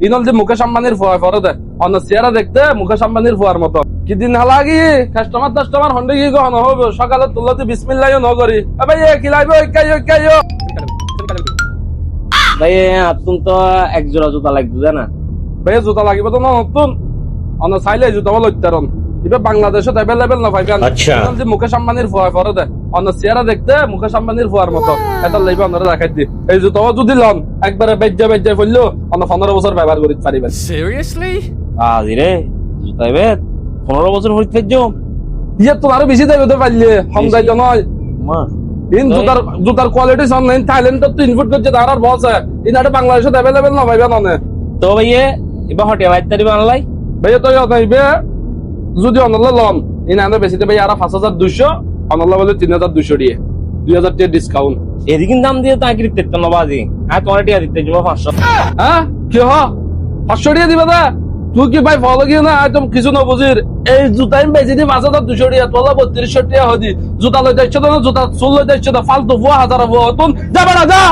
Enol যে মুকেশ আম্বানির ফুয়া ফরে দে অন্য চেহারা দেখতে মুকেশ আম্বানির ফুয়ার মতো কি দিন হালাগি কাস্টমার হন্ডে কি গহন হবে সকালে তুলতে বিসমিল্লাহিও ন করি ভাই কি লাগবে ওই ভাই তুমি তো এক জোড়া জুতা লাগবে জানা ভাই জুতা লাগিব তো নতুন অন্য চাইলে জুতা বল উত্তরণ এবার বাংলাদেশত অ্যাভেলেবেল না পাইবেন যে মুকেশ আম্বানির ফুয়া ফরে দে অন্য চেহারা দেখতে মুকেশ আম্বানির ফুয়ার মতো এটা লাগবে আপনারা দেখাই দি এই জুতাও যদি লন একবারে বেজ্জা ফেললো অন্য 15 বছর ব্যবহার করতে পারিবেন Seriously? আজি রে জুতা এবে 15 বছর হইতে ফেজো ইয়ে তো আরো বেশি দেবে তো পারলে কম যাইতো নয় মা ইন জুতার কোয়ালিটি সামনে থাইল্যান্ড তো ইনপুট করছে তার আর বস ইনাটা বাংলাদেশে অ্যাভেলেবেল না পাইবেন অনেক তো ভাইয়ে এবার হটে বাইতারি বানলাই ভাইয়া তো নাইবে যদি অনল্লা লন ইন আনে বেশিতে ভাই আর 5200 অনল্লা বলে 3200 দিয়ে 2000 টাকা ডিসকাউন্ট এদিকে দাম দিয়ে তো আগে দিতে না বাজি আর তোমার টিয়া দিতে যাবো 500 হ্যাঁ কি হ 500 টাকা দিবে না তুই কি ভাই ফলো গিয়ে না একদম কিছু না বুঝির এই জুতা আমি বেশি দিই 5200 টাকা তোলা 3200 টাকা হদি জুতা লইতে ইচ্ছা না জুতা চুল লইতে ইচ্ছা না ফালতু 1000 তুমি যাবে না যা